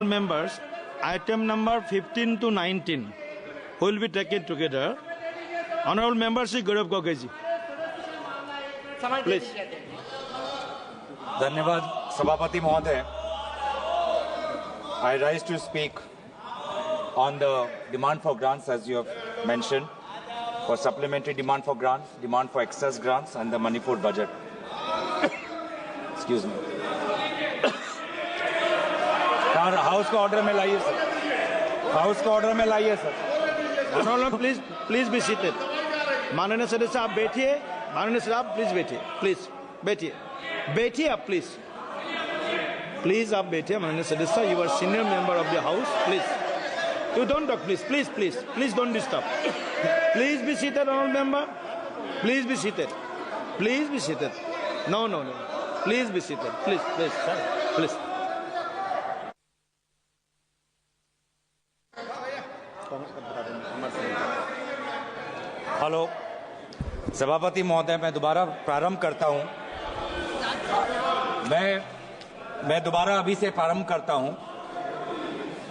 Members, item number 15 to 19 will be taken together. Honorable Member Shri Gaurav Gogai ji, please. धन्यवाद सभापति महोदय. I rise to speak on the demand for grants, as you have mentioned, for supplementary demand for grants, demand for excess grants, and the Manipur budget. Excuse me. House का order में लाइए sir. House का order में लाइए sir. Honorable, please be seated. माननीय सदस्य आप बैठिए. माननीय सदस्य आप प्लीज बैठिए. प्लीज बैठिए. बैठिए आप प्लीज. प्लीज आप बैठिए माननीय सदस्य. You are senior member of the house. Please. You don't talk. Please don't disturb. Please be seated, honorable member. Please be seated. Please be seated. No. Please be seated. Please. Hello सभापति महोदय, मैं दोबारा प्रारंभ करता हूं. मैं दोबारा अभी से प्रारंभ करता हूं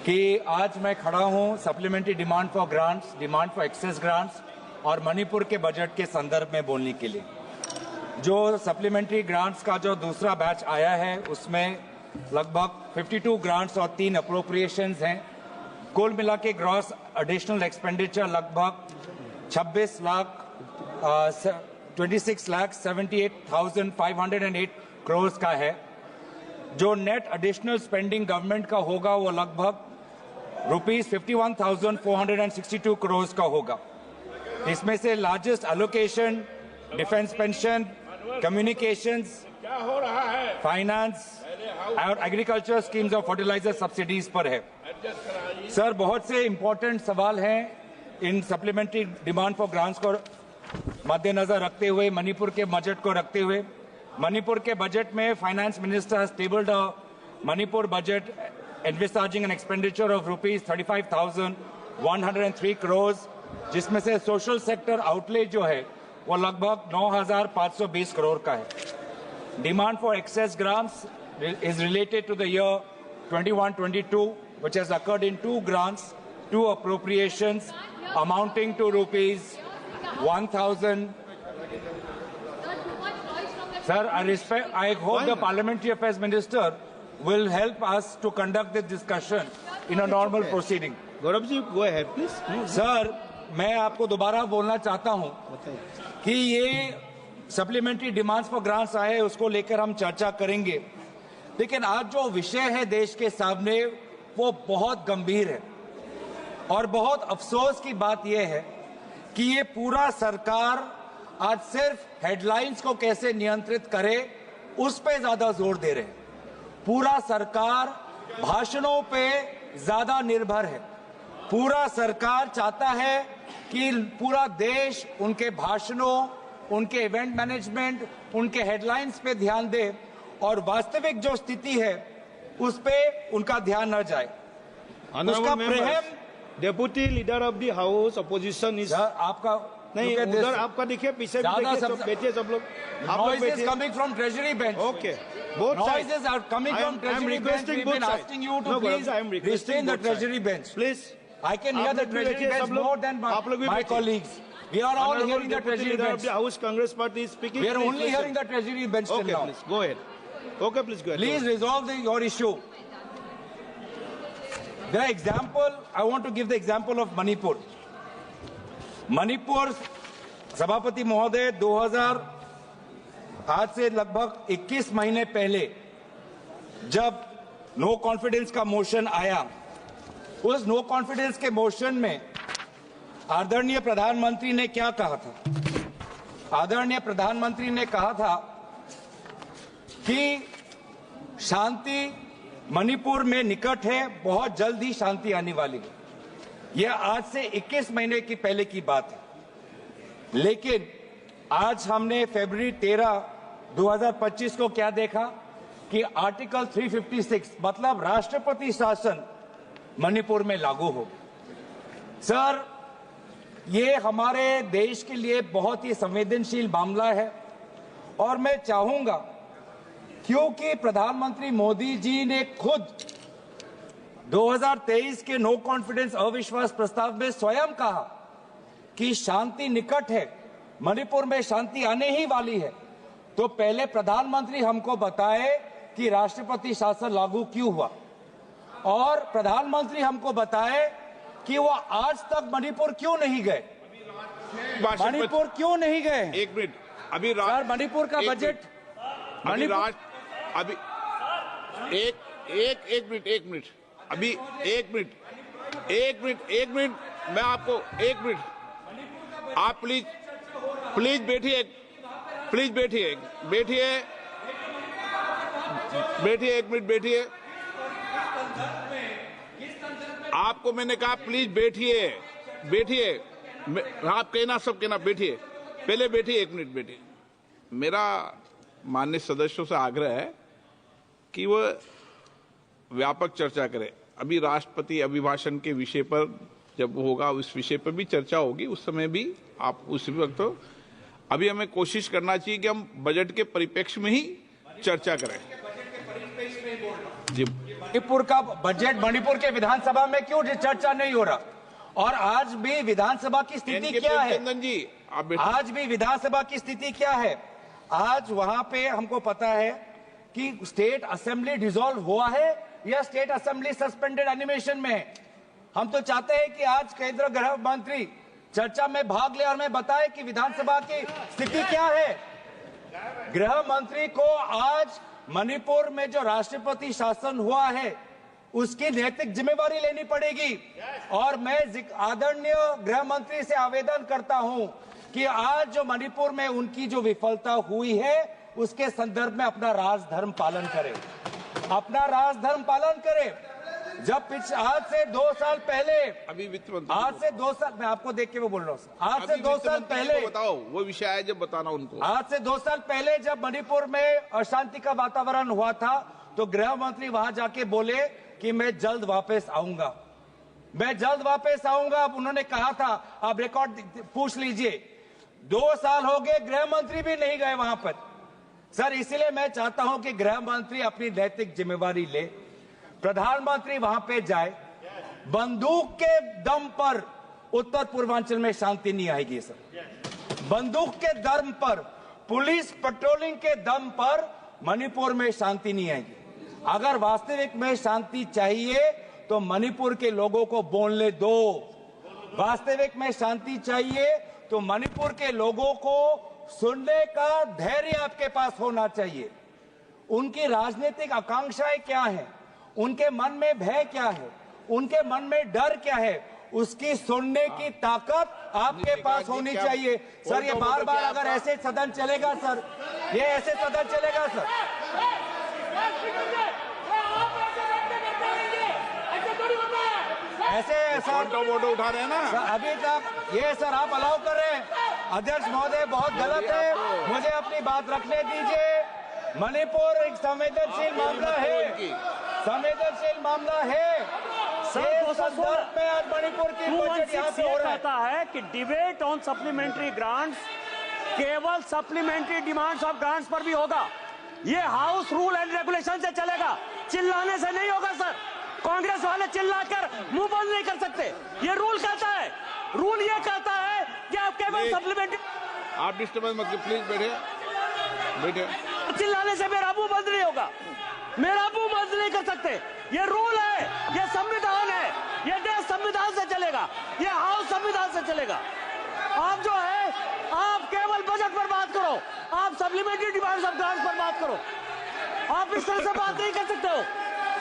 कि आज मैं खड़ा हूं supplementary demand for grants, demand for excess grants और मणिपुर के बजट के संदर्भ में बोलने के लिए. जो सप्लीमेंट्री ग्रांट्स का जो दूसरा बैच आया है उसमें लगभग 52 ग्रांट्स और 3 अप्रोप्रिएशंस हैं. कुल मिला के ग्रॉस एडिशनल एक्सपेंडिचर लगभग 26,78,508 करोड़ का है. जो नेट एडिशनल स्पेंडिंग गवर्नमेंट का होगा वो लगभग ₹51,462 करोड़ का होगा. इसमें से largest allocation defence pension, communications, finance और एग्रीकल्चर स्कीम्स और फर्टिलाइजर सब्सिडीज पर है. सर, बहुत से इंपॉर्टेंट सवाल हैं इन सप्लीमेंट्री डिमांड फॉर ग्रांट्स को मद्देनजर रखते हुए, मणिपुर के बजट को रखते हुए. मणिपुर के बजट में finance minister has tabled a Manipur budget envisaging an expenditure of ₹35,103 crore, जिसमें से सोशल सेक्टर आउटले जो है वो लगभग 9,520 करोड़ का है. Demand for excess grants is related to the year 21-22, which has occurred in 2 grants, 2 appropriations amounting to ₹1,000. Sir, I hope the Parliamentary Affairs Minister will help us to conduct this discussion in a normal proceeding. Gaurav ji, go ahead, please. Sir, मैं आपको दोबारा बोलना चाहता हूं कि ये supplementary demands for grants आए, उसको लेकर हम चर्चा करेंगे. लेकिन आज जो विषय है देश के सामने वो बहुत गंभीर है और बहुत अफसोस की बात यह है कि ये पूरा सरकार आज सिर्फ हेडलाइंस को कैसे नियंत्रित करे उस पे ज्यादा जोर दे रहे हैं. पूरा सरकार भाषणों पे ज्यादा निर्भर है. पूरा सरकार चाहता है कि पूरा देश उनके भाषणों, उनके इवेंट मैनेजमेंट, उनके हेडलाइंस पे ध्यान दे और वास्तविक जो स्थिति है उस पे उनका ध्यान न जाए. उसका प्रेम. Deputy leader of the house opposition is आपका नहीं, उधर आपका देखिए पीछे बैठिए सब लोग. Noises coming from Treasury bench. Okay, both noises are coming from Treasury bench. We've been asking you to please restrain the Treasury bench. Please. I can hear the Treasury bench more than my colleagues. We are all hearing the Treasury bench. The House Congress Party is speaking. We are only hearing the Treasury bench till now. Please go ahead. Okay, please go ahead. Please resolve your issue. The example, I want to give the example of Manipur. Manipur, सभापति महोदय, 2000 आज से लगभग 21 महीने पहले जब no confidence का motion आया, उस नो कॉन्फिडेंस के मोशन में आदरणीय प्रधानमंत्री ने क्या कहा था? आदरणीय प्रधानमंत्री ने कहा था कि शांति मणिपुर में निकट है, बहुत जल्द ही शांति आने वाली है. यह आज से 21 महीने की पहले की बात है. लेकिन आज हमने फरवरी 13, 2025 को क्या देखा कि आर्टिकल 356 मतलब राष्ट्रपति शासन मणिपुर में लागू हो. सर, ये हमारे देश के लिए बहुत ही संवेदनशील मामला है और मैं चाहूंगा क्योंकि प्रधानमंत्री मोदी जी ने खुद 2023 के नो कॉन्फिडेंस अविश्वास प्रस्ताव में स्वयं कहा कि शांति निकट है, मणिपुर में शांति आने ही वाली है। तो पहले प्रधानमंत्री हमको बताए कि राष्ट्रपति शासन लागू क्यों हुआ, और प्रधानमंत्री हमको बताए कि वो आज तक मणिपुर क्यों नहीं गए। मणिपुर क्यों नहीं गए? एक मिनट, अभी सर मणिपुर का बजट, अभी एक मिनट, अभी एक मिनट, मैं आपको एक मिनट, आप प्लीज बैठिए, एक मिनट बैठिए। आपको मैंने कहा प्लीज बैठिए, आप कहना सब कहना, बैठिए, पहले बैठिए, एक मिनट बैठिए। मेरा माननीय सदस्यों से आग्रह है कि वह व्यापक चर्चा करें। अभी राष्ट्रपति अभिभाषण के विषय पर जब होगा, उस विषय पर भी चर्चा होगी, उस समय भी आप उस वक्त, अभी हमें कोशिश करना चाहिए कि हम बजट के परिप्रेक्ष्य में ही चर्चा करें। जी, मणिपुर का बजट, मणिपुर के विधानसभा में क्यों चर्चा नहीं हो रहा? और आज भी विधानसभा की स्थिति क्या है? चंदन जी, आज भी विधानसभा की स्थिति क्या है? आज वहां पे हमको पता है कि स्टेट असेंबली डिसॉल्व हुआ है या स्टेट असेंबली सस्पेंडेड एनिमेशन में है। हम तो चाहते हैं कि आज केंद्रीय गृह मंत्री चर्चा में भाग ले और हमें बताए कि विधानसभा की स्थिति क्या है। गृह मंत्री को आज मणिपुर में जो राष्ट्रपति शासन हुआ है उसकी नैतिक जिम्मेवारी लेनी पड़ेगी। और मैं आदरणीय गृह मंत्री से आवेदन करता हूं कि आज जो मणिपुर में उनकी जो विफलता हुई है उसके संदर्भ में अपना राजधर्म पालन करें, अपना राजधर्म पालन करें। जब आज से 2 साल पहले, अभी वित्त मंत्री, आज से 2 साल, मैं आपको देख के वो बोल रहा हूँ, आज से 2 साल पहले बताओ, वो विषय है जब बताना उनको। आज से 2 साल पहले जब मणिपुर में अशांति का वातावरण हुआ था तो गृह मंत्री वहां जाके बोले कि मैं जल्द वापस आऊंगा, मैं जल्द वापस आऊंगा। उन्होंने कहा था, आप रिकॉर्ड पूछ लीजिए। 2 साल हो गए, गृह मंत्री भी नहीं गए वहां पर। सर इसीलिए मैं चाहता हूं कि गृह मंत्री अपनी नैतिक जिम्मेवारी ले, प्रधानमंत्री वहां पे जाए। बंदूक के दम पर उत्तर पूर्वांचल में शांति नहीं आएगी सर। बंदूक के दम पर, पुलिस पेट्रोलिंग के दम पर मणिपुर में शांति नहीं आएगी। अगर वास्तविक में शांति चाहिए तो मणिपुर के लोगों को बोलने दो। वास्तविक में शांति चाहिए तो मणिपुर के लोगों को सुनने का धैर्य आपके पास होना चाहिए। उनकी राजनीतिक आकांक्षाएं क्या है, उनके मन में भय क्या है, उनके मन में डर क्या है, उसकी सुनने की ताकत आपके पास होनी चाहिए। सर ये बार बार अगर ऐसे सदन चलेगा सर, ये ऐसे सदन चलेगा सर, ऐसे सर वोटो उठा रहे हैं ना अभी तक। ये सर आप अलाउ कर रहे हैं। अध्यक्ष महोदय बहुत गलत है, मुझे अपनी बात रखने दीजिए। मणिपुर एक संवेदनशील मामला है, संवेदनशील मामला है। सर संदर्भ में आज मणिपुर की बजट यहाँ पे हो रहा कहता है कि डिबेट ऑन सप्लीमेंट्री ग्रांट्स केवल सप्लीमेंट्री डिमांड्स ऑफ ग्रांट्स पर भी होगा। ये हाउस रूल एंड रेगुलेशन से चलेगा, चिल्लाने से नहीं होगा सर। कांग्रेस वाले चिल्लाकर मुंह बंद नहीं कर सकते। ये रूल कहता है, रूल ये कहता है कि आप केवल सप्लीमेंट्री। आप डिस्टर्बेंस मत, प्लीज बैठे। चिल्लाने से मेरा मुंह बंद नहीं होगा, मेरा मुंह बंद नहीं कर सकते। ये रूल है, ये संविधान है, ये देश संविधान से चलेगा, ये हाउस संविधान से चलेगा। आप जो है आप केवल बजट पर बात करो, आप सप्लीमेंट्री डिमांड्स ऑफ ग्रांट्स पर बात करो। आप इस तरह से बात नहीं कर सकते हो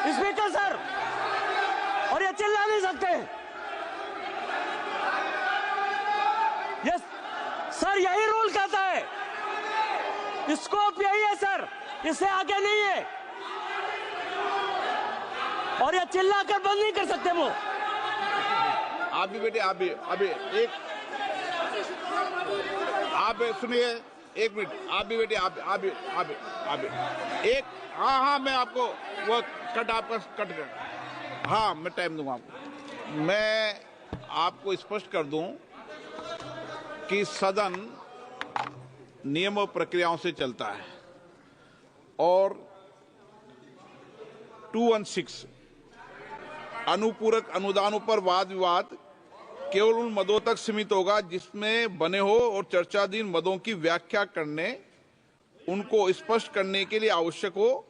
स्पीकर सर, और ये चिल्ला नहीं सकते। यस सर, यही रूल कहता है, स्कोप यही है सर, इससे आगे नहीं है। और ये चिल्ला कर बंद नहीं कर सकते वो। आप भी बेटे, आप भी अभी एक, आप सुनिए एक मिनट, आप भी बेटे, आप भी एक, हाँ मैं आपको वो कट आपका कट कर, हाँ मैं टाइम दूंगा आपको। मैं आपको स्पष्ट कर दूं कि सदन नियम और प्रक्रियाओं से चलता है और 216 अनुपूरक अनुदानों पर वाद विवाद केवल उन मदों तक सीमित होगा जिसमें बने हो और चर्चाधीन मदों की व्याख्या करने, उनको स्पष्ट करने के लिए आवश्यक हो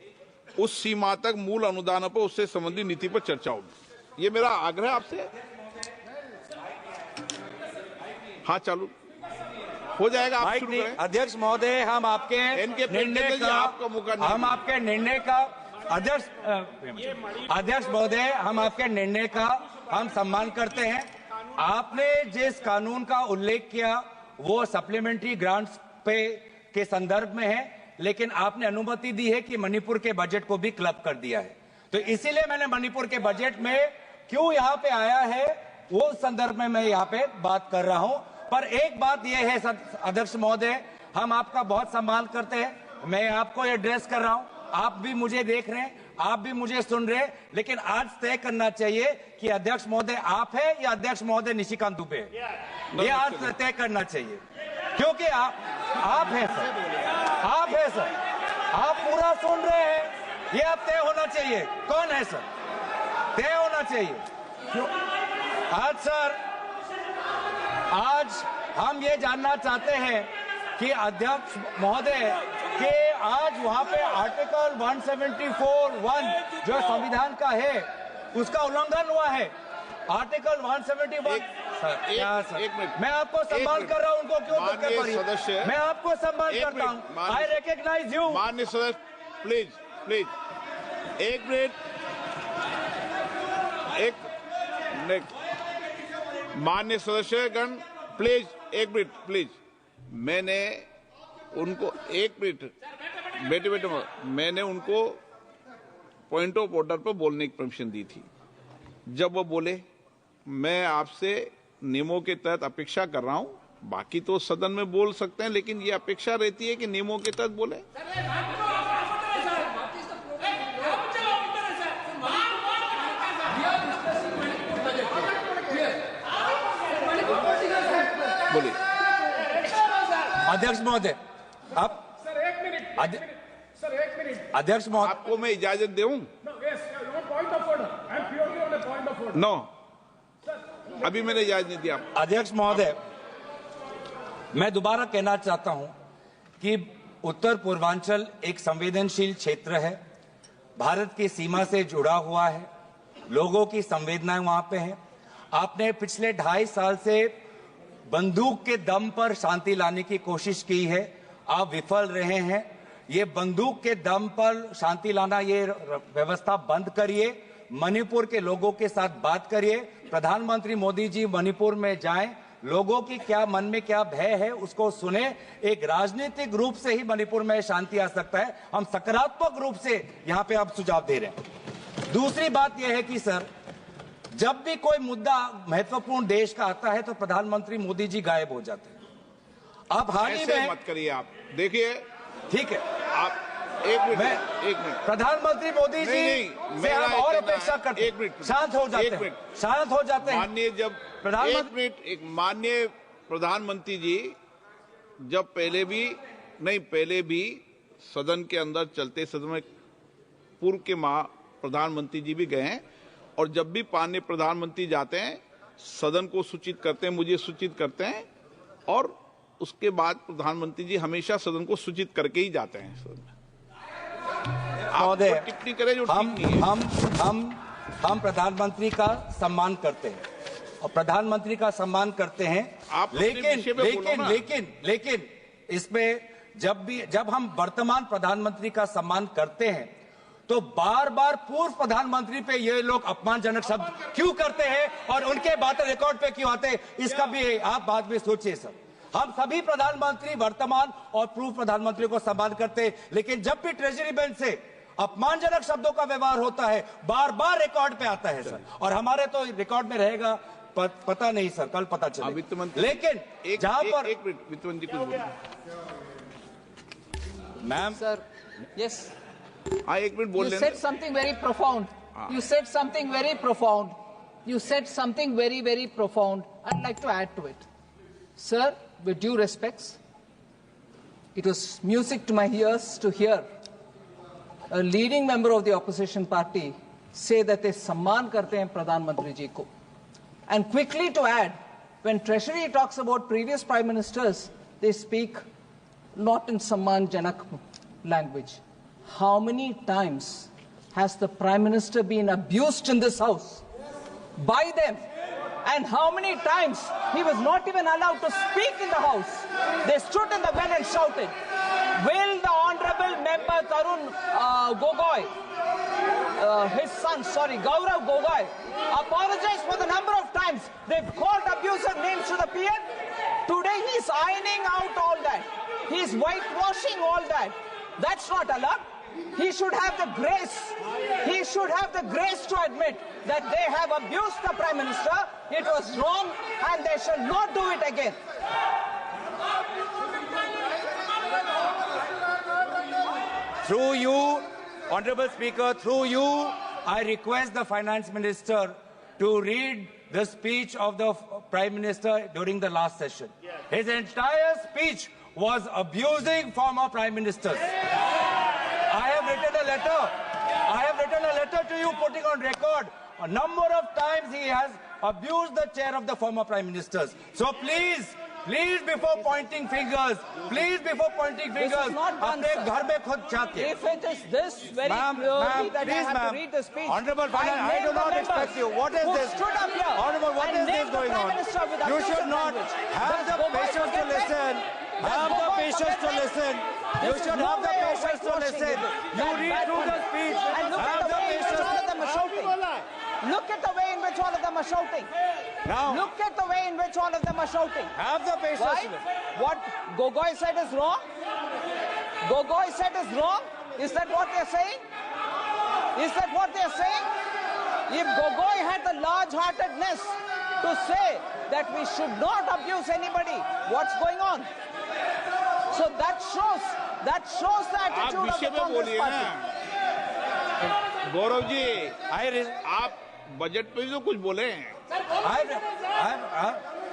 उस सीमा तक मूल अनुदानों पर उससे संबंधित नीति पर चर्चा होगी। ये मेरा आग्रह आपसे। हाँ, चालू हो जाएगा, आप शुरू करें। अध्यक्ष महोदय, हम आपके निर्णय का आपका मौका नहीं, हम आपके निर्णय का अध्यक्ष महोदय, हम आपके निर्णय का हम सम्मान करते हैं। आपने जिस कानून का उल्लेख किया वो सप्लीमेंट्री ग्रांट्स पे के संदर्भ में है, लेकिन आपने अनुमति दी है कि मणिपुर के बजट को भी क्लब कर दिया है, तो इसीलिए मैंने मणिपुर के बजट में क्यों यहाँ पे आया है वो संदर्भ में मैं यहाँ पे बात कर रहा हूँ। पर एक बात यह है अध्यक्ष महोदय, हम आपका बहुत सम्मान करते हैं, मैं आपको एड्रेस कर रहा हूँ, आप भी मुझे देख रहे हैं, आप भी मुझे सुन रहे हैं, लेकिन आज तय करना चाहिए कि अध्यक्ष महोदय आप है या अध्यक्ष महोदय निशिकांत दुबे है। ये आज तय करना चाहिए, क्योंकि आप हैं सर, आप हैं सर, आप पूरा सुन रहे हैं, ये अब तय होना चाहिए कौन है सर, तय होना चाहिए। आज सर, आज हम ये जानना चाहते हैं कि अध्यक्ष महोदय के आज वहां पे आर्टिकल 174(1) जो संविधान का है उसका उल्लंघन हुआ है। आर्टिकल 171 एक मिनट, मैं आपको सम्मान कर रहा हूं, उनको क्यों धक्के पर सदस्य, मैं आपको सम्मान करता हूं, आई रिकॉग्नाइज यू। माननीय सदस्य प्लीज प्लीज एक मिनट, माननीय सदस्यगण प्लीज एक मिनट प्लीज। मैंने उनको एक मिनट बेटे मैंने उनको पॉइंट ऑफ ऑर्डर पर बोलने की परमिशन दी थी। जब वो बोले, मैं आपसे नियमों के तहत अपेक्षा कर रहा हूं, बाकी तो सदन में बोल सकते हैं, लेकिन ये अपेक्षा रहती है कि नियमों के तहत बोले। बोलिए अध्यक्ष महोदय, आप सर एक मिनट अध्यक्ष महोदय, आपको मैं इजाजत दूं? नो, अभी मैंने इजाजत नहीं दिया। अध्यक्ष महोदय, मैं दोबारा कहना चाहता हूं कि उत्तर पूर्वांचल एक संवेदनशील क्षेत्र है, भारत की सीमा से जुड़ा हुआ है, लोगों की संवेदनाएं वहां पे हैं। आपने पिछले 2.5 साल से बंदूक के दम पर शांति लाने की कोशिश की है, आप विफल रहे हैं। ये बंदूक के दम पर शांति लाना, ये व्यवस्था बंद करिए, मणिपुर के लोगों के साथ बात करिए। प्रधानमंत्री मोदी जी मणिपुर में जाएं, लोगों की क्या मन में क्या भय है उसको सुने। एक राजनीतिक रूप से ही मणिपुर में शांति आ सकता है, हम सकारात्मक रूप से यहाँ पे आप सुझाव दे रहे हैं। दूसरी बात यह है कि सर, जब भी कोई मुद्दा महत्वपूर्ण देश का आता है तो प्रधानमंत्री मोदी जी गायब हो जाते हैं। आप हाल ही में मत करिए, आप देखिए, ठीक है, आप एक मिनट प्रधानमंत्री मोदी जी से हम और अपेक्षा करते हैं, शांत हो जाते हैं, शांत हो जाते हैं। माननीय जब प्रधानमंत्री, एक माननीय प्रधानमंत्री जी जब पहले भी सदन के अंदर चलते सदन में पूर्व के प्रधानमंत्री जी भी गए हैं, और जब भी माननीय प्रधानमंत्री जाते हैं सदन को सूचित करते हैं, मुझे सूचित करते हैं, और उसके बाद प्रधानमंत्री जी हमेशा सदन को सूचित करके ही जाते हैं। आप टिप्पणी करें जो ठीक नहीं है। हम प्रधानमंत्री का सम्मान करते हैं और प्रधानमंत्री का सम्मान करते हैं, लेकिन इसमें जब हम वर्तमान प्रधानमंत्री का सम्मान करते हैं तो बार बार पूर्व प्रधानमंत्री पे ये लोग अपमानजनक शब्द क्यों करते हैं और उनके बातें रिकॉर्ड पे क्यों आते हैं, इसका भी आप बाद में सोचिए सर। हम सभी प्रधानमंत्री वर्तमान और पूर्व प्रधानमंत्री को सम्मान करते हैं, लेकिन जब भी ट्रेजरी बेंच से अपमानजनक शब्दों का व्यवहार होता है बार बार रिकॉर्ड पे आता है सर, और हमारे तो रिकॉर्ड में रहेगा पता नहीं सर, कल पता चले। लेकिन जहां पर वित्त मंत्री कुछ मैम सर, यस, एक मिनट बोल you said something very profound. You said something very profound. You said something very, very profound. I'd like to add to it. Sir, with due respects, it was music to my ears to hear a leading member of the opposition party say that they सम्मान करते हैं प्रधानमंत्री जी को. And quickly to add, when Treasury talks about previous prime ministers, they speak not in सम्मान जनक language. How many times has the prime minister been abused in this house by them? And how many times he was not even allowed to speak in the house? They stood in the well and shouted. Will the honorable member Tarun Gogoi, his son, Gaurav Gogoi, apologize for the number of times they've called abusive names to the PM? Today he's ironing out all that. He's whitewashing all that. That's not allowed. He should have the grace. He should have the grace to admit that they have abused the Prime Minister. It was wrong and they shall not do it again. Through you, Honorable Speaker, through you, I request the Finance Minister to read the speech of the Prime Minister during the last session. His entire speech was abusing former Prime Ministers. I have written a letter. I have written a letter to you putting on record a number of times he has abused the chair of the former Prime Ministers. So please before pointing fingers, अपने घर में खुद जाके. If it is this very clearly that I have to read the speech, Honorable Finance, I do not expect you. What is this? Honorable, what is this going on? You should not have the patience to listen. Have the patience to listen. You should have the patience to listen. You read through the speech. And look at the way in which all of them are shouting. Look at the way in which all of them are shouting. Now, look at the way in which all of them are shouting. Have the patience. Right? What Gogoi said is wrong? Gogoi said is wrong? Is that what they're saying? Is that what they're saying? If Gogoi had the large-heartedness to say that we should not abuse anybody, what's going on? So that shows the attitude of the Congress party. Gaurav ji, आप budget पे जो कुछ बोले हैं,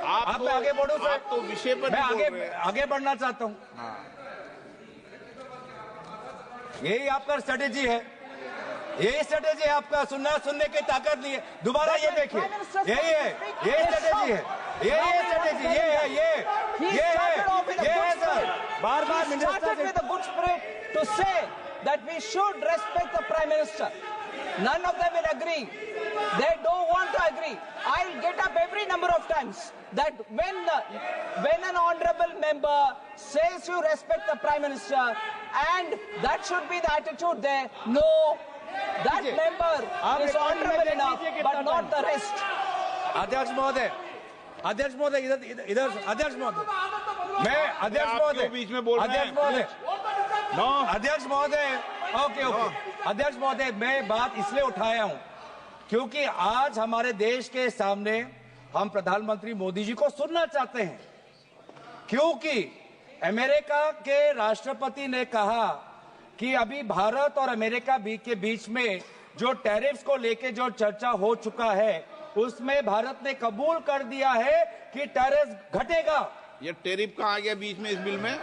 आप मैं आगे बढ़ूं sir, तो विषय पर मैं आगे बढ़ना चाहता हूं. यही आपका स्ट्रेटेजी है. यही स्ट्रेटेजी है आपका. सुनने की ताकत नहीं है. दोबारा ये देखिए, यही है स्ट्रेटेजी है. ये स्ट्रेटेजी ये है सर. बार-बार minister with a good spirit to say that we should respect the Prime Minister. None of them will agree. They don't want to agree. I'll get up every number of times that when an honorable member says you respect the Prime Minister, and that should be the attitude there. No, that member is honorable enough, but not the rest. अध्यक्ष महोदय, इधर अध्यक्ष महोदय, मैं अध्यक्ष महोदय बीच में बोल रहे हैं. अध्यक्ष महोदय, ओके. अध्यक्ष महोदय, मैं बात इसलिए उठाया हूं क्योंकि आज हमारे देश के सामने हम प्रधानमंत्री मोदी जी को सुनना चाहते हैं, क्योंकि अमेरिका के राष्ट्रपति ने कहा कि अभी भारत और अमेरिका के बीच में जो टैरिफ्स को लेके जो चर्चा हो चुका है, उसमें भारत ने कबूल कर दिया है कि टैरिफ घटेगा. ये टैरिफ कहाँ आ गया बीच में इस बिल में?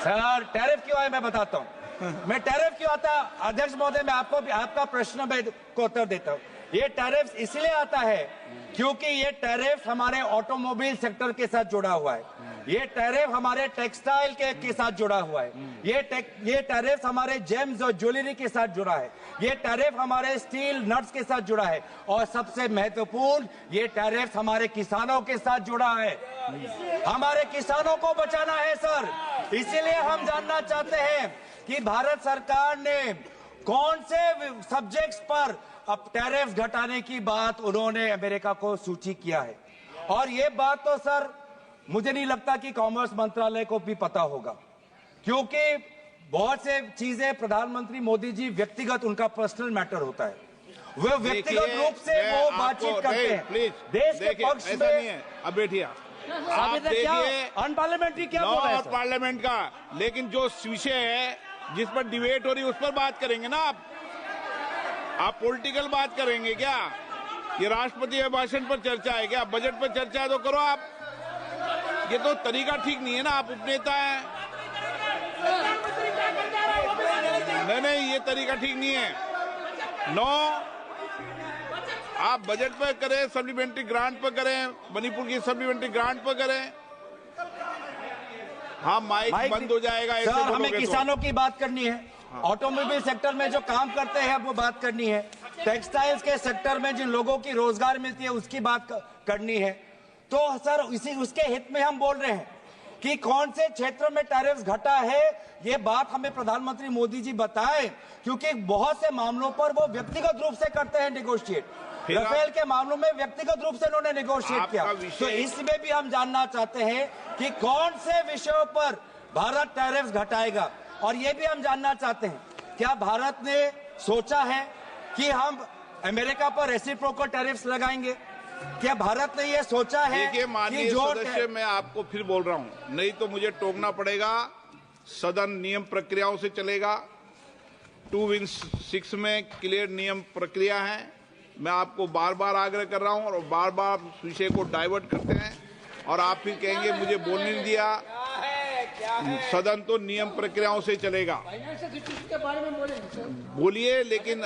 सर, टैरिफ क्यों आया मैं बताता हूं. मैं टैरिफ क्यों आता, अध्यक्ष महोदय, मैं आपका प्रश्न को उत्तर देता हूं. ये टैरिफ इसलिए आता है क्योंकि ये टैरिफ हमारे ऑटोमोबाइल सेक्टर के साथ जुड़ा हुआ है. ये टैरिफ हमारे टेक्सटाइल के साथ जुड़ा हुआ है. ये टैरिफ हमारे जेम्स और ज्वेलरी के साथ जुड़ा है. ये टैरिफ हमारे स्टील नट्स के साथ जुड़ा है. और सबसे महत्वपूर्ण, ये टैरिफ हमारे किसानों के साथ जुड़ा है. हमारे किसानों को बचाना है सर. इसीलिए हम जानना चाहते हैं कि भारत सरकार ने कौन से सब्जेक्ट्स पर अब टैरिफ घटाने की बात उन्होंने अमेरिका को सूची किया है. और ये बात तो सर मुझे नहीं लगता कि कॉमर्स मंत्रालय को भी पता होगा, क्योंकि बहुत से चीजें प्रधानमंत्री मोदी जी व्यक्तिगत, उनका पर्सनल मैटर होता है. वो व्यक्तिगत रूप से वो बातचीत करते हैं. देश के पक्ष में. अब बैठिए, आप देखिए अनपार्लियामेंट्री क्या बोल रहे हैं पार्लियामेंट का, लेकिन जो विषय है जिस पर डिबेट हो रही है उस पर बात करेंगे ना. आप पॉलिटिकल बात करेंगे क्या? ये राष्ट्रपति अभिभाषण पर चर्चा है क्या? बजट पर चर्चा है तो करो आप. ये तो तरीका ठीक नहीं है ना. आप उपनेता हैं. नहीं, ये तरीका ठीक नहीं है. नो, आप बजट पर करें, सप्लीमेंट्री ग्रांट पर करें, मणिपुर की सप्लीमेंट्री ग्रांट पर करें। हाँ, माइक बंद हो जाएगा। ऐसे सर, हमें बोलोगे तो। किसानों की बात करनी है, ऑटोमोबाइल सेक्टर में जो काम करते हैं वो बात करनी है, टेक्सटाइल्स के सेक्टर में जिन लोगों की रोजगार मिलती है उसकी बात करनी है। तो सर उसके हित में हम बोल रहे हैं कि कौन से क्षेत्र में टैरिफ्स घटा है, ये बात हमें प्रधानमंत्री मोदी जी बताएं, क्योंकि बहुत से मामलों पर वो व्यक्तिगत रूप से करते हैं नेगोशिएट। राफेल के मामलों में व्यक्तिगत रूप से उन्होंने नेगोशिएट किया। तो इसमें भी हम जानना चाहते हैं कि कौन से विषयों पर भारत टैरिफ्स घटाएगा, और ये भी हम जानना चाहते हैं क्या भारत ने सोचा है कि हम अमेरिका पर रेसिप्रोकल टैरिफ्स लगाएंगे? क्या भारत ने ये सोचा है? देखिए माननीय सदस्य, मैं आपको फिर बोल रहा हूं, नहीं तो मुझे टोकना पड़ेगा। सदन नियम प्रक्रियाओं से चलेगा। 2-6 में क्लियर नियम प्रक्रिया है। मैं आपको बार बार आग्रह कर रहा हूं और बार बार विषय को डाइवर्ट करते हैं और आप फिर कहेंगे मुझे बोलने नहीं दिया। सदन तो नियम प्रक्रियाओं से चलेगा। बोलिए, लेकिन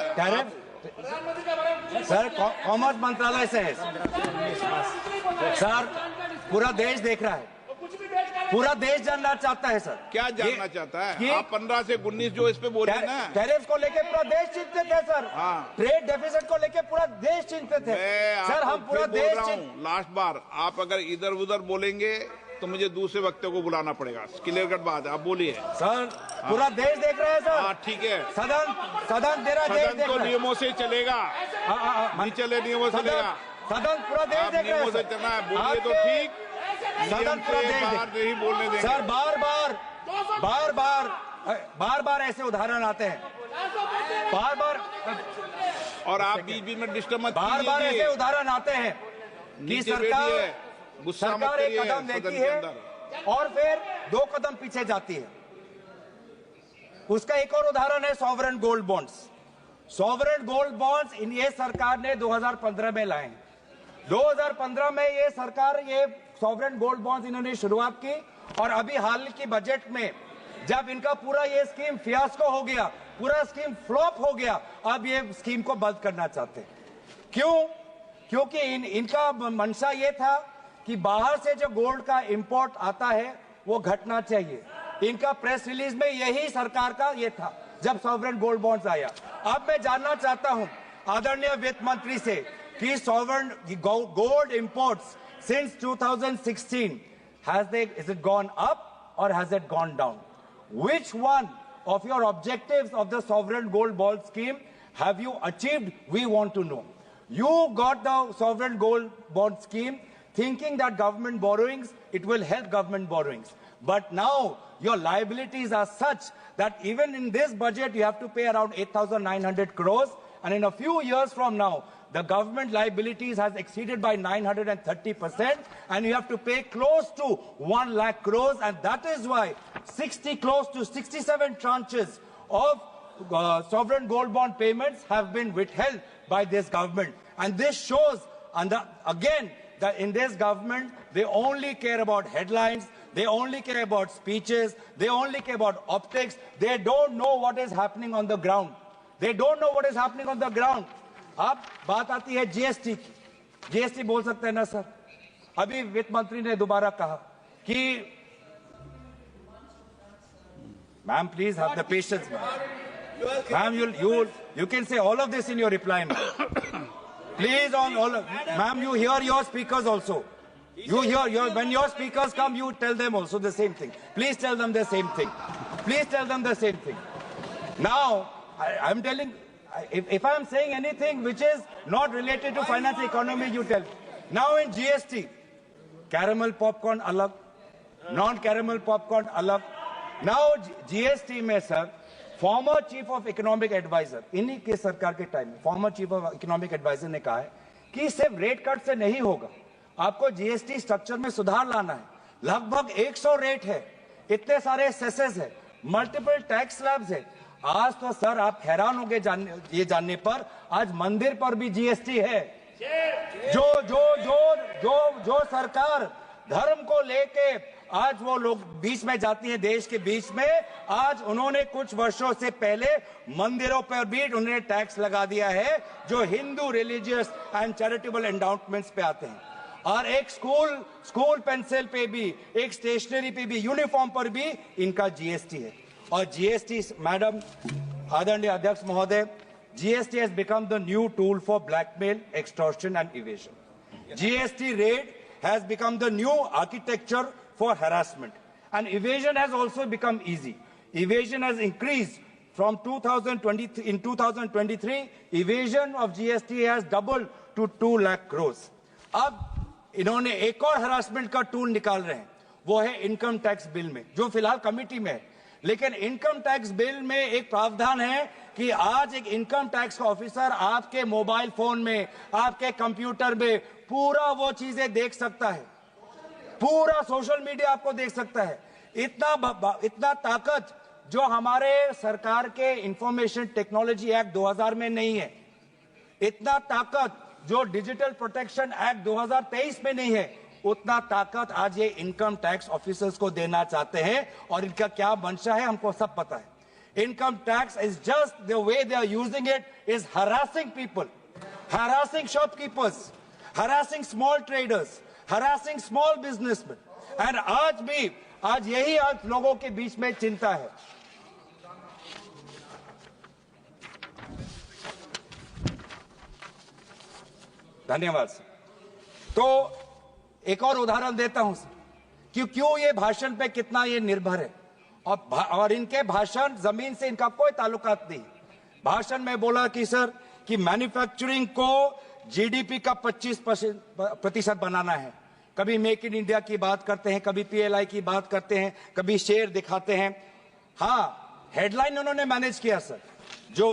सर कॉमर्स मंत्रालय से है सर, पूरा देश देख रहा है, पूरा देश जानना चाहता है सर। क्या जानना चाहता है? आप 15 से 19 जो इस पे बोल रहे हैं ना, टैरिफ को लेके पूरा देश चिंतित है सर। हाँ। ट्रेड डेफिसिट को लेके पूरा देश चिंतित है सर। हम पूरा देश लास्ट बार आप अगर इधर उधर बोलेंगे तो मुझे दूसरे वक्तों को बुलाना पड़ेगा। क्लियर कट बात है, आप बोलिए सर। पूरा देश देख रहा है सर। हाँ, ठीक है। सदन तेरा देश देख रहा है। नियमों से चलेगा, चले नियमों से चलेगा। सदन पूरा देश देख रहा है। से चलना है, बोलिए तो ठीक। सदन पूरा देश नहीं बोलने देंगे सर। बार बार ऐसे उदाहरण आते हैं, बार और आप बीच में डिस्टर्ब मत कीजिए। बार ऐसे उदाहरण आते हैं कि सरकार एक कदम लेती है और फिर 2 कदम पीछे जाती है। उसका एक और उदाहरण है sovereign gold bonds. Sovereign gold bonds ये सरकार ने 2015 में लाए। 2015 में ये सरकार ये सॉवरेन गोल्ड बॉन्ड्स इन्होंने शुरुआत की, और अभी हाल की बजट में जब इनका पूरा ये स्कीम फियास्को हो गया, पूरा स्कीम फ्लॉप हो गया, अब ये स्कीम को बंद करना चाहते हैं। क्यों? क्योंकि इनका मंशा ये था कि बाहर से जो गोल्ड का इंपोर्ट आता है वो घटना चाहिए। इनका प्रेस रिलीज में यही सरकार का ये था जब सॉवरेन गोल्ड बॉन्ड्स आया। अब मैं जानना चाहता हूं आदरणीय वित्त मंत्री से कि sovereign gold imports since 2016 is it gone up or has it gone down? Which one of your objectives of the sovereign gold bond scheme have you achieved? We want to know. You got the sovereign gold bond scheme thinking that government borrowings, it will help government borrowings. But now your liabilities are such that even in this budget you have to pay around 8,900 crores, and in a few years from now the government liabilities has exceeded by 930%, and you have to pay close to 1 lakh crores, and that is why close to 67 tranches of sovereign gold bond payments have been withheld by this government. And this shows, again, that in this government they only care about headlines, they only care about speeches, they only care about optics. They don't know what is happening on the ground. They don't know what is happening on the ground. अब बात आती है GST की। GST बोल सकते हैं ना sir? अभी वित्त मंत्री ने दोबारा कहा कि ma'am please have the patience ma'am, you can say all of this in your reply, ma'am. Please, ma'am, you hear your speakers also. You hear when your speakers come, you tell them also the same thing. Please tell them the same thing. Please tell them the same thing. Now, I'm telling, if I'm saying anything which is not related to finance economy, you tell. Now in GST, caramel popcorn alag, non-caramel popcorn alag. Now GST में सर, former chief of economic adviser, इन्हीं के सरकार के time में former chief of economic adviser ने कहा है कि सिर्फ रेट कट से नहीं होगा, आपको जीएसटी स्ट्रक्चर में सुधार लाना है। लगभग 100 रेट है, इतने सारे सेसेस है, मल्टीपल टैक्स स्लैब्स है। आज तो सर आप हैरान होंगे ये जानने पर, आज मंदिर पर भी जीएसटी है। जो सरकार धर्म को लेके आज वो लोग बीच में जाती हैं, देश के बीच में। आज उन्होंने कुछ वर्षों से पहले मंदिरों पर भी उन्होंने टैक्स लगा दिया है जो हिंदू रिलीजियस एंड चैरिटेबल एंडाउटमेंट्स पे आते हैं। और एक स्कूल पेंसिल पे भी, एक स्टेशनरी पे भी, यूनिफॉर्म पर भी इनका जीएसटी है। और जीएसटी, मैडम आदरणीय अध्यक्ष महोदय, GST has become the new tool for blackmail, extortion and evasion. GST raid has become the new architecture for harassment. And evasion has also become easy. Evasion has increased from 2023, in 2023, evasion of GST has doubled to 2 lakh crores. अब इन्होंने एक और harassment का tool निकाल रहे हैं, वो है इनकम टैक्स बिल में, जो फिलहाल कमिटी में है। लेकिन इनकम टैक्स बिल में एक प्रावधान है कि आज एक इनकम टैक्स ऑफिसर आपके मोबाइल फोन में, आपके कंप्यूटर में पूरा वो चीजें देख सकता है, पूरा सोशल मीडिया आपको देख सकता है। इतना ताकत जो हमारे सरकार के इंफॉर्मेशन टेक्नोलॉजी एक्ट 2000 में नहीं है, इतना ताकत जो डिजिटल प्रोटेक्शन एक्ट 2023 में नहीं है, उतना ताकत आज ये इनकम टैक्स ऑफिसर्स को देना चाहते हैं। और इनका क्या मंशा है हमको सब पता है। Income tax is just the way they are using it is harassing people, harassing shopkeepers, harassing small traders, harassing small businessman. And आज यही आज लोगों के बीच में चिंता है। धन्यवाद सर। तो एक और उदाहरण देता हूं कि क्यों ये भाषण पे कितना ये निर्भर है। और इनके भाषण जमीन से इनका कोई ताल्लुकात नहीं। भाषण में बोला कि सर कि मैन्युफैक्चरिंग को जीडीपी का 25% बनाना है। कभी मेक इन इंडिया की बात करते हैं, कभी पीएलआई की बात करते हैं, कभी शेयर दिखाते हैं। हाँ, हेडलाइन उन्होंने मैनेज किया सर। जो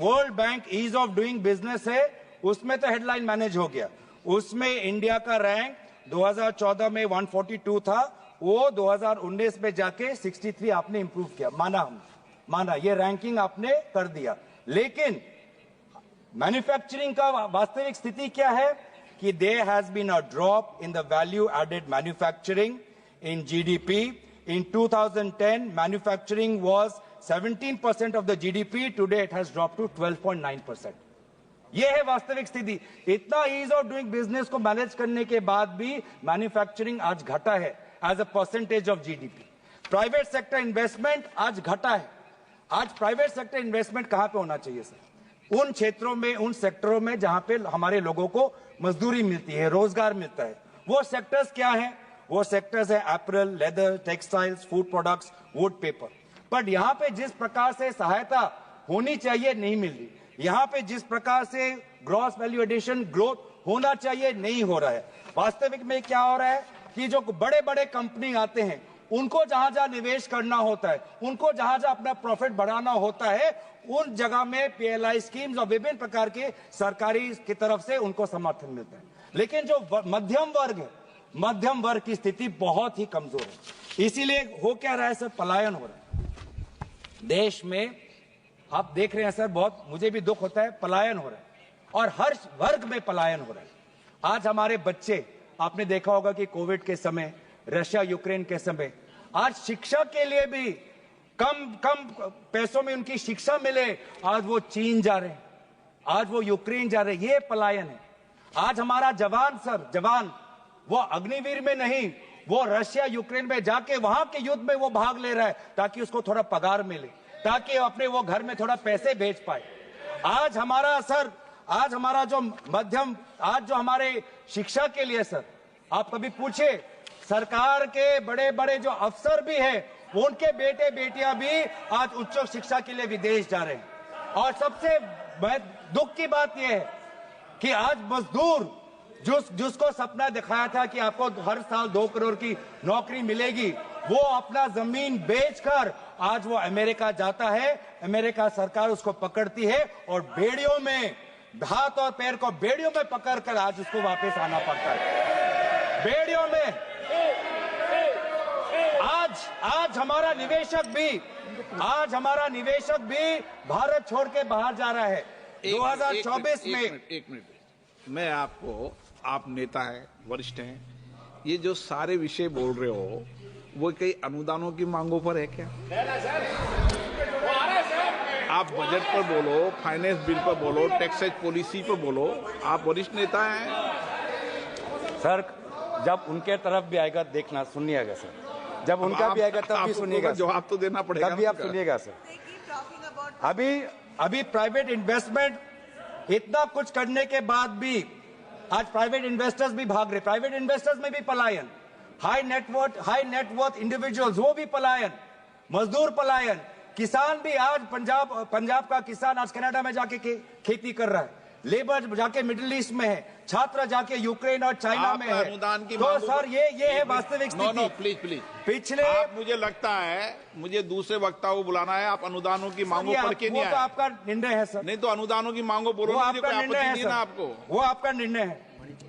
World Bank ease of doing business है उसमें तो हेडलाइन मैनेज हो गया। उसमें इंडिया का रैंक 2014 में 142 था, वो 2019 में जाके 63 आपने इंप्रूव किया। माना ये रैंकिंग आपने कर दिया। लेकिन मैन्युफैक्चरिंग का वास्तविक स्थिति क्या है कि there has been a drop in the value added manufacturing in GDP. In 2010 manufacturing was 17% of the GDP, today it has drop to 12.9%। ये है वास्तविक स्थिति। इतना ईज ऑफ डूइंग बिजनेस को मैनेज करने के बाद भी मैन्युफैक्चरिंग आज घटा है as a percentage of GDP. Private sector investment आज घटा है। आज प्राइवेट सेक्टर इन्वेस्टमेंट कहां पे होना चाहिए सर? उन क्षेत्रों में, उन सेक्टरों में जहां पे हमारे लोगों को मजदूरी मिलती है, रोजगार मिलता है। वो सेक्टर्स क्या है? वो सेक्टर्स है apparel, leather, textiles, food products, would, paper. But यहाँ पे जिस प्रकार से सहायता होनी चाहिए नहीं मिल रही। यहाँ पे जिस प्रकार से ग्रॉस वैल्यू एडिशन ग्रोथ होना चाहिए नहीं हो रहा है। वास्तविक में क्या हो रहा है कि जो बड़े बड़े कंपनी आते हैं उनको जहां जहां निवेश करना होता है, उनको जहां जहां अपना प्रॉफिट बढ़ाना होता है, उन जगह में पीएलआई स्कीम्स और विभिन्न प्रकार के सरकारी की तरफ से उनको समर्थन मिलता है। लेकिन जो मध्यम वर्ग है, मध्यम वर्ग की स्थिति बहुत ही कमजोर है। इसीलिए हो क्या रहा है सर? पलायन हो रहा है देश में। आप देख रहे हैं सर, बहुत मुझे भी दुख होता है, पलायन हो रहा है और हर वर्ग में पलायन हो रहा है। आज हमारे बच्चे, आपने देखा होगा कि कोविड के समय, रशिया यूक्रेन के समय, आज शिक्षा के लिए भी कम पैसों में उनकी शिक्षा मिले, आज वो चीन जा रहे हैं, आज वो यूक्रेन जा रहे हैं। ये पलायन है। आज हमारा जवान वो अग्निवीर में नहीं, वो रशिया यूक्रेन में जाके वहां के युद्ध में वो भाग ले रहा है ताकि उसको थोड़ा पगार मिले, ताकि अपने वो घर में थोड़ा पैसे भेज पाए। आज हमारा जो मध्यम, आज जो हमारे शिक्षा के लिए सर, आप कभी पूछे सरकार के बड़े बड़े जो अफसर भी हैं, उनके बेटे बेटियां भी आज उच्च शिक्षा के लिए विदेश जा रहे हैं। और सबसे दुख की बात यह है कि आज मजदूर जिसको सपना दिखाया था कि आपको हर साल 2 करोड़ की नौकरी मिलेगी, वो अपना जमीन बेचकर आज वो अमेरिका जाता है। अमेरिका सरकार उसको पकड़ती है और बेड़ियों में, हाथ और पैर को बेड़ियों में पकड़कर आज उसको वापस आना पड़ता है। बेड़ियों में आज हमारा निवेशक भी भारत छोड़ के बाहर जा रहा है। 2024 में एक मिनट, मैं आपको, आप नेता हैं, वरिष्ठ हैं, ये जो सारे विषय बोल रहे हो वो कई अनुदानों की मांगों पर है क्या? आप बजट पर बोलो, फाइनेंस बिल पर बोलो, टैक्सेज पॉलिसी पर बोलो, आप वरिष्ठ नेता हैं। सर जब उनके तरफ भी आएगा देखना सुनिएगा सर, जब उनका भी आएगा तब भी सुनिएगा, जवाब तो देना पड़ेगा, तब भी आप सुनिएगा सर। अभी प्राइवेट इन्वेस्टमेंट इतना कुछ करने के बाद भी आज प्राइवेट इन्वेस्टर्स भी भाग रहे, प्राइवेट इन्वेस्टर्स में भी पलायन, हाई नेटवर्थ इंडिविजुअल्स वो भी पलायन, मजदूर पलायन, किसान भी आज पंजाब का किसान आज कनाडा में जाके खेती कर रहा है, लेबर जाके मिडिल ईस्ट में है, छात्र जाके यूक्रेन और चाइना में है। अनुदान की तो सर ये है वास्तविक स्थिति। प्लीज पिछले मुझे लगता है मुझे दूसरे वक्ताओं को बुलाना है। आप अनुदानों की मांगों पढ़ के नहीं आए। वो तो आपका निर्णय है सर। नहीं तो अनुदानों की मांगों बोलो, वो आपका निर्णय है सर। आपको वो आपका निर्णय है,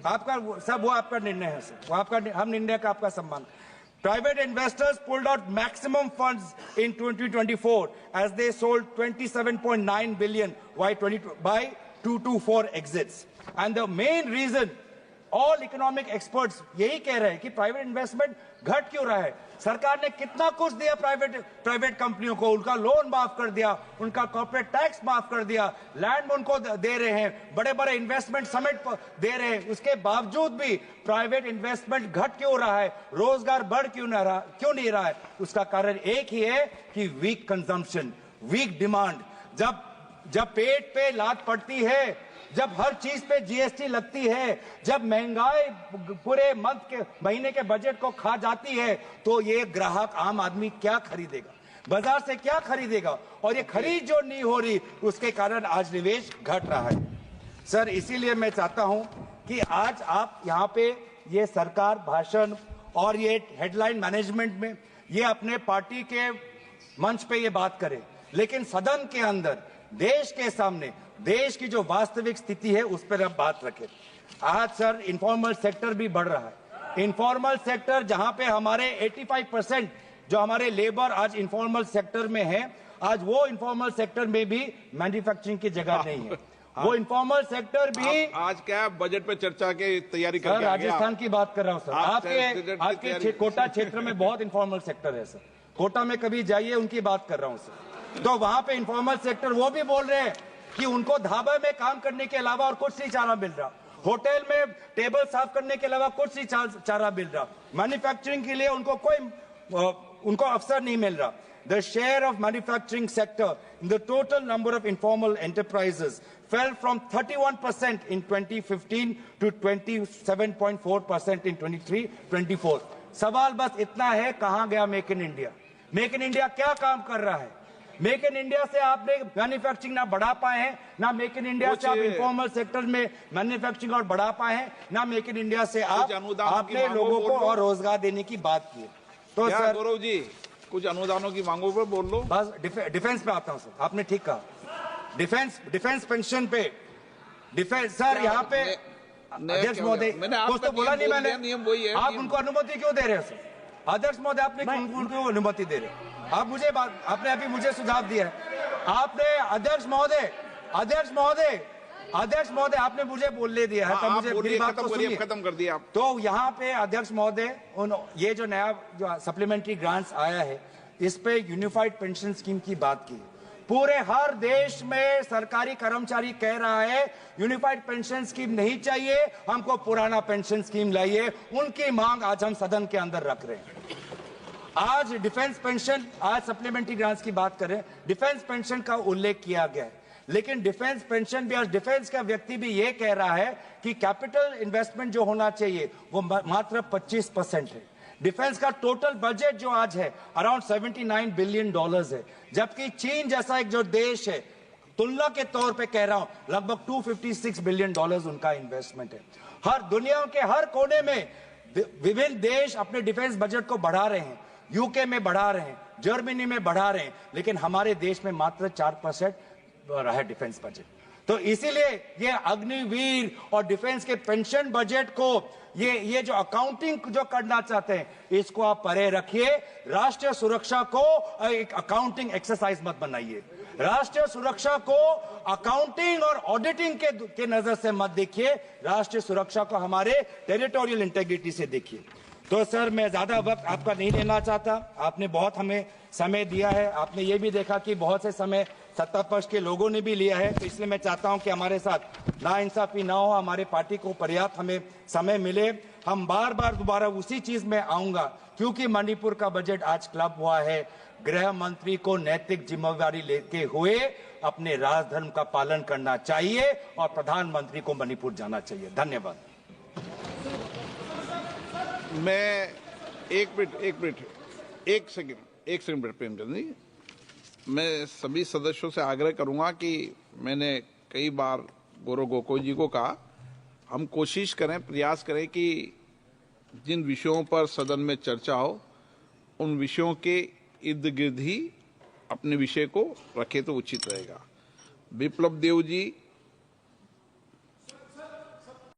आपका सब वो आपका निर्णय है सर, वो आपका, हम निर्णय का आपका सम्मान। Private investors pulled out maximum funds in 2024 as they sold 27.9 billion by 224 exits. And the main reason, all economic experts यही कह रहे हैं कि प्राइवेट इन्वेस्टमेंट घट क्यों रहा है। सरकार ने कितना कुछ दिया प्राइवेट कंपनियों को, उनका लोन माफ कर दिया, उनका कॉर्पोरेट टैक्स माफ कर दिया, लैंड उनको दे रहे हैं, बड़े बड़े इन्वेस्टमेंट समिट दे रहे हैं, उसके बावजूद भी प्राइवेट इन्वेस्टमेंट घट क्यों रहा है, रोजगार बढ़ क्यों नहीं रहा है। उसका कारण एक ही है कि वीक कंजम्पशन, वीक डिमांड। जब पेट पे लात पड़ती है, जब हर चीज पे जीएसटी लगती है, जब महंगाई पूरे महीने के बजट को खा जाती है, तो ये ग्राहक आम आदमी क्या खरीदेगा, बाजार से क्या खरीदेगा, और ये खरीद जो नहीं हो रही उसके कारण आज निवेश घट रहा है। सर इसीलिए मैं चाहता हूं कि आज आप यहाँ पे ये सरकार भाषण और ये हेडलाइन मैनेजमेंट में ये अपने पार्टी के मंच पे ये बात करें, लेकिन सदन के अंदर देश के सामने देश की जो वास्तविक स्थिति है उस पर अब बात रखें। आज सर इनफॉर्मल सेक्टर भी बढ़ रहा है। इनफॉर्मल सेक्टर जहां पे हमारे 85% जो हमारे लेबर आज इनफॉर्मल सेक्टर में है, आज वो इनफॉर्मल सेक्टर में भी मैन्युफैक्चरिंग की जगह नहीं है। वो इनफॉर्मल सेक्टर भी आज क्या बजट पे चर्चा की तैयारी कर राजस्थान की बात कर रहा हूँ सर। आपके कोटा क्षेत्र में बहुत इनफॉर्मल सेक्टर है सर, कोटा में कभी जाइए, उनकी बात कर रहा हूँ सर। तो वहां पे इनफॉर्मल सेक्टर वो भी बोल रहे हैं कि उनको ढाबा में काम करने के अलावा और कुछ नहीं चारा मिल रहा, होटल में टेबल साफ करने के अलावा कुछ नहीं चारा मिल रहा, मैन्युफैक्चरिंग के लिए उनको अवसर नहीं मिल रहा। The share of manufacturing sector in the total number of informal enterprises fell from 31% in 2015 to 27.4% in 23-24। सवाल बस इतना है, कहां गया make in India? Make in India क्या काम कर रहा है? मेक इन इंडिया से आपने मैन्युफैक्चरिंग ना बढ़ा पाए हैं, ना मेक इन इंडिया से आप इनफॉर्मल सेक्टर में मैन्युफैक्चरिंग और बढ़ा पाए हैं, ना मेक इन इंडिया से आपने लोगों को और रोजगार देने की बात की। तो सर गौरव जी कुछ अनुदानों की मांगों पर बोल लो। बस डिफेंस पे आता हूं सर, आपने ठीक कहा, डिफेंस पेंशन पे डिफेंस सर यहाँ पे अध्यक्ष महोदय कुछ तो बोला नहीं मैंने, आप उनको अनुमति क्यों दे रहे हैं सर? अध्यक्ष महोदय आपने उनको अनुमति दे रहे हैं? आपने अभी मुझे सुझाव दिया है, आपने अध्यक्ष महोदय आपने मुझे बोलने दिया है, तब मुझे मेरी बात को सुनिए, खत्म कर दिया आप। तो यहाँ पे अध्यक्ष महोदय ये जो नया जो सप्लीमेंट्री ग्रांट्स आया है, इस पे यूनिफाइड पेंशन स्कीम की बात की। पूरे हर देश में सरकारी कर्मचारी कह रहा है यूनिफाइड पेंशन स्कीम नहीं चाहिए, हमको पुराना पेंशन स्कीम लाइए। उनकी मांग आज हम सदन के अंदर रख रहे हैं। आज डिफेंस पेंशन, आज सप्लीमेंट्री ग्रांट्स की बात करें, डिफेंस पेंशन का उल्लेख किया गया है, लेकिन डिफेंस पेंशन भी, आज डिफेंस का व्यक्ति भी ये कह रहा है कि कैपिटल इन्वेस्टमेंट जो होना चाहिए वो मात्र 25% है। डिफेंस का टोटल बजट जो आज है अराउंड $79 बिलियन है, जबकि चीन जैसा एक जो देश है, तुलना के तौर पे कह रहा हूं, लगभग $256 बिलियन उनका इन्वेस्टमेंट है। हर दुनिया के हर कोने में विभिन्न देश अपने डिफेंस बजट को बढ़ा रहे हैं, यूके में बढ़ा रहे हैं, जर्मनी में बढ़ा रहे हैं, लेकिन हमारे देश में मात्र 4% रहा है डिफेंस बजट। तो इसीलिए ये अग्निवीर और डिफेंस के पेंशन बजट को ये जो अकाउंटिंग जो करना चाहते हैं, इसको आप परे रखिए। राष्ट्रीय सुरक्षा को एक अकाउंटिंग एक्सरसाइज मत बनाइए। राष्ट्रीय सुरक्षा को अकाउंटिंग और ऑडिटिंग के नजर से मत देखिए। राष्ट्रीय सुरक्षा को हमारे टेरिटोरियल इंटेग्रिटी से देखिए। तो सर मैं ज्यादा वक्त आपका नहीं लेना चाहता, आपने बहुत हमें समय दिया है, आपने ये भी देखा कि बहुत से समय सत्ता पक्ष के लोगों ने भी लिया है, तो इसलिए मैं चाहता हूं कि हमारे साथ नाइंसाफी ना हो, हमारे पार्टी को पर्याप्त हमें समय मिले। हम बार बार दोबारा उसी चीज में आऊंगा, क्योंकि मणिपुर का बजट आज क्लब हुआ है। गृह मंत्री को नैतिक जिम्मेवारी लेते हुए अपने राजधर्म का पालन करना चाहिए और प्रधानमंत्री को मणिपुर जाना चाहिए। धन्यवाद। मैं एक सेकंड प्रेमचंद जी, मैं सभी सदस्यों से आग्रह करूंगा कि मैंने कई बार गौरव गोगोई जी को कहा, हम कोशिश करें, प्रयास करें कि जिन विषयों पर सदन में चर्चा हो उन विषयों के इर्द गिर्द ही अपने विषय को रखे तो उचित रहेगा। विप्लव देव जी